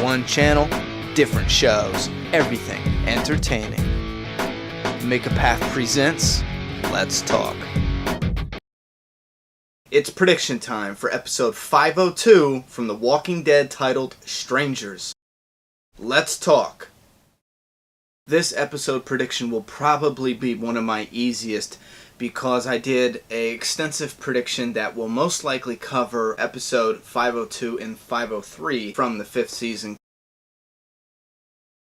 One channel, different shows, everything entertaining. Make a Path presents Let's Talk. It's prediction time for episode 502 from The Walking Dead titled Strangers. Let's talk. This episode prediction will probably be one of my easiest because I did an extensive prediction that will most likely cover episode 502 and 503 from the 5th season.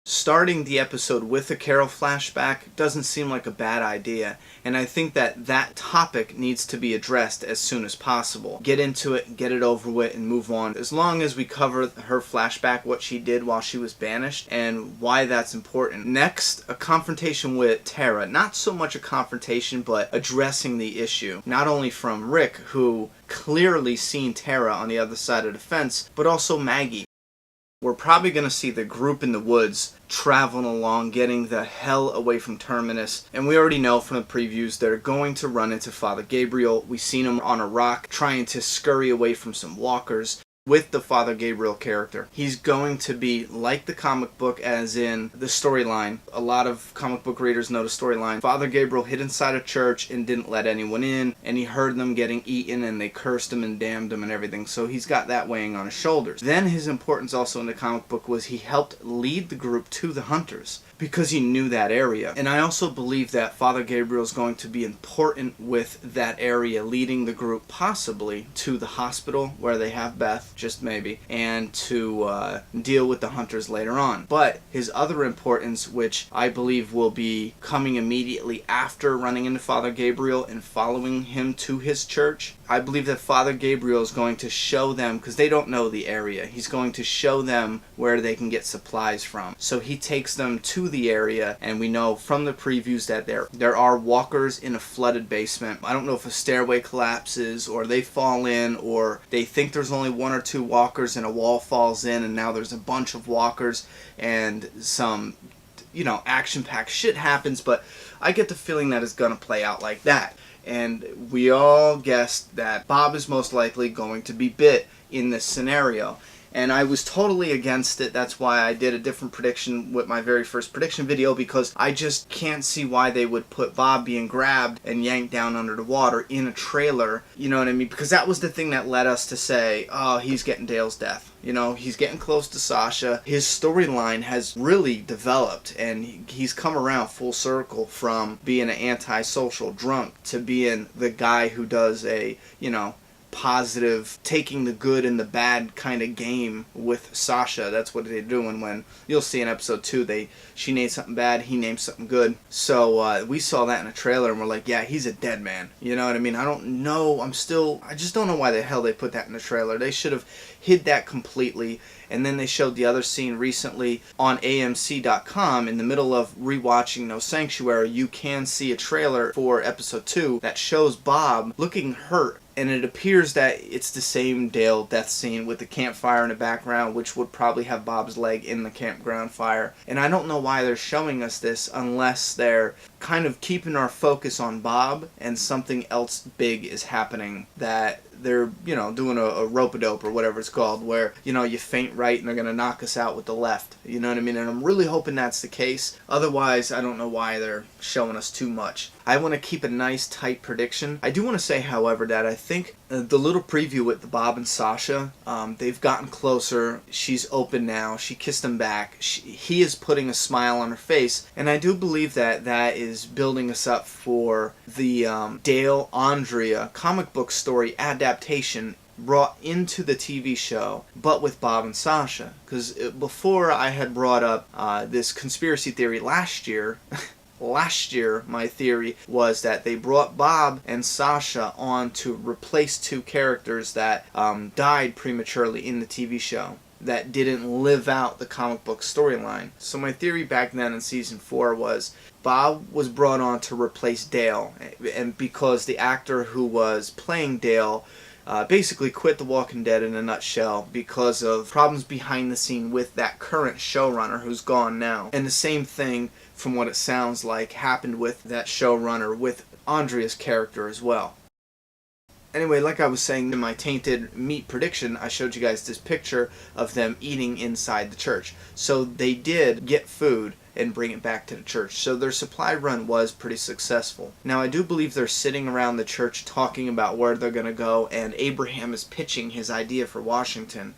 Starting the episode with a Carol flashback doesn't seem like a bad idea, and I think that topic needs to be addressed as soon as possible. Get into it, get it over with, and move on. As long as we cover her flashback, what she did while she was banished, and why that's important. Next, a confrontation with Tara. Not so much a confrontation, but addressing the issue. Not only from Rick, who clearly seen Tara on the other side of the fence, but also Maggie. We're probably going to see the group in the woods traveling along, getting the hell away from Terminus. And we already know from the previews they're going to run into Father Gabriel. We've seen him on a rock trying to scurry away from some walkers. With the Father Gabriel character, he's going to be like the comic book, as in the storyline. A lot of comic book readers know the storyline. Father Gabriel hid inside a church and didn't let anyone in, and he heard them getting eaten, and they cursed him and damned him and everything, so he's got that weighing on his shoulders. Then his importance also in the comic book was he helped lead the group to the Hunters, because he knew that area. And I also believe that Father Gabriel is going to be important with that area, leading the group possibly to the hospital where they have Beth, just maybe, and to deal with the Hunters later on. But his other importance, which I believe will be coming immediately after running into Father Gabriel and following him to his church, I believe that Father Gabriel is going to show them, because they don't know the area, he's going to show them where they can get supplies from. So he takes them to the area, and we know from the previews that there are walkers in a flooded basement. I don't know if a stairway collapses, or they fall in, or they think there's only one or two walkers and a wall falls in, and now there's a bunch of walkers, and some, action-packed shit happens, but I get the feeling that it's going to play out like that. And we all guessed that Bob is most likely going to be bit in this scenario. And I was totally against it. That's why I did a different prediction with my very first prediction video, because I just can't see why they would put Bob being grabbed and yanked down under the water in a trailer. You know what I mean? Because that was the thing that led us to say, oh, he's getting Dale's death. He's getting close to Sasha. His storyline has really developed, and he's come around full circle from being an antisocial drunk to being the guy who does a, positive, taking the good and the bad kind of game with Sasha. That's what they're doing. When you'll see in episode 2, she named something bad, he named something good. So we saw that in a trailer, and we're like, yeah, he's a dead man. You know what I mean? I don't know. I just don't know why the hell they put that in the trailer. They should have hid that completely. And then they showed the other scene recently on AMC.com. In the middle of rewatching No Sanctuary, you can see a trailer for episode 2 that shows Bob looking hurt. And it appears that it's the same Dale death scene with the campfire in the background, which would probably have Bob's leg in the campground fire. And I don't know why they're showing us this unless they're kind of keeping our focus on Bob and something else big is happening, that they're, doing a rope-a-dope or whatever it's called, where, you faint right and they're going to knock us out with the left. You know what I mean? And I'm really hoping that's the case. Otherwise, I don't know why they're showing us too much. I want to keep a nice, tight prediction. I do want to say, however, that I think the little preview with the Bob and Sasha, they've gotten closer. She's open now. She kissed him back. He is putting a smile on her face. And I do believe that is building us up for the Dale Andrea comic book story adaptation brought into the TV show, but with Bob and Sasha. Because before I had brought up this conspiracy theory last year, my theory was that they brought Bob and Sasha on to replace two characters that died prematurely in the TV show, that didn't live out the comic book storyline. So my theory back then in season 4 was Bob was brought on to replace Dale, and because the actor who was playing Dale basically quit The Walking Dead in a nutshell because of problems behind the scene with that current showrunner who's gone now. And the same thing, from what it sounds like, happened with that showrunner with Andrea's character as well. Anyway, like I was saying in my tainted meat prediction, I showed you guys this picture of them eating inside the church. So they did get food and bring it back to the church. So their supply run was pretty successful. Now I do believe they're sitting around the church talking about where they're going to go, and Abraham is pitching his idea for Washington.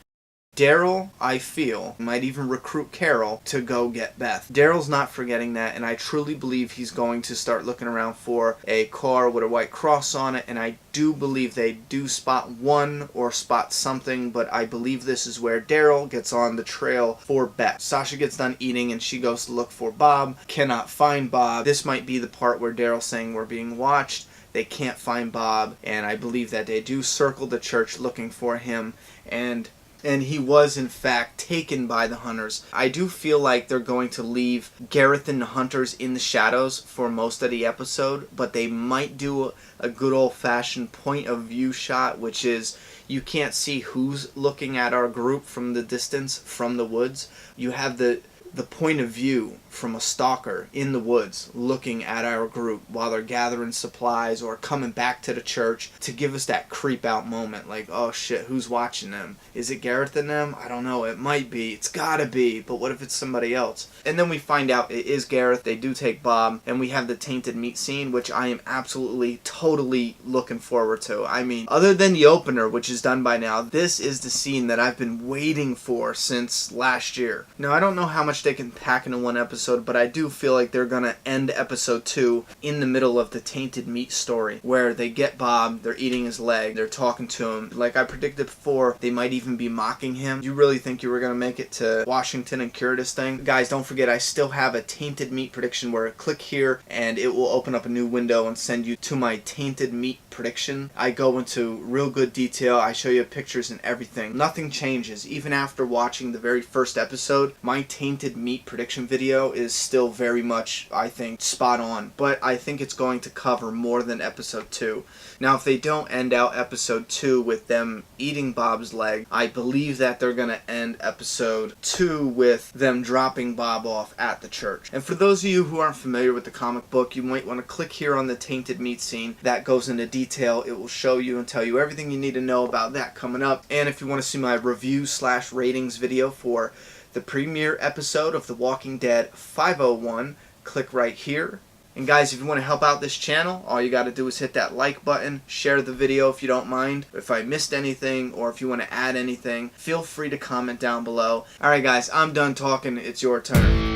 Daryl, I feel, might even recruit Carol to go get Beth. Daryl's not forgetting that, and I truly believe he's going to start looking around for a car with a white cross on it, and I do believe they do spot one or spot something, but I believe this is where Daryl gets on the trail for Beth. Sasha gets done eating and she goes to look for Bob, cannot find Bob. This might be the part where Daryl's saying we're being watched. They can't find Bob, and I believe that they do circle the church looking for him, and he was in fact taken by the hunters. I do feel like they're going to leave Gareth and the hunters in the shadows for most of the episode, but they might do a good old-fashioned point of view shot, which is you can't see who's looking at our group from the distance, from the woods. You have the point of view from a stalker in the woods looking at our group while they're gathering supplies or coming back to the church to give us that creep out moment, like, oh shit, who's watching them? Is it Gareth and them? I don't know, it might be, it's gotta be, but what if it's somebody else? And then we find out it is Gareth. They do take Bob, and we have the tainted meat scene, which I am absolutely totally looking forward to. I mean, other than the opener, which is done by now, this is the scene that I've been waiting for since last year. Now I don't know how much they can pack into one episode, but I do feel like they're gonna end episode 2 in the middle of the tainted meat story, where they get Bob, they're eating his leg, they're talking to him. Like I predicted before, they might even be mocking him. You really think you were gonna make it to Washington and cure this thing? Guys, don't forget I still have a tainted meat prediction where click here and it will open up a new window and send you to my tainted meat prediction. I go into real good detail. I show you pictures and everything. Nothing changes. Even after watching the very first episode, my tainted meat prediction video is still very much, I think, spot on. But I think it's going to cover more than episode 2. Now, if they don't end out episode 2 with them eating Bob's leg, I believe that they're going to end episode 2 with them dropping Bob off at the church. And for those of you who aren't familiar with the comic book, you might want to click here on the tainted meat scene. That goes into detail. It will show you and tell you everything you need to know about that coming up. And if you want to see my review/ratings video for the premiere episode of The Walking Dead 501, click right here. And guys, if you want to help out this channel, all you got to do is hit that like button, share the video if you don't mind. If I missed anything or if you want to add anything, feel free to comment down below. Alright guys, I'm done talking. It's your turn.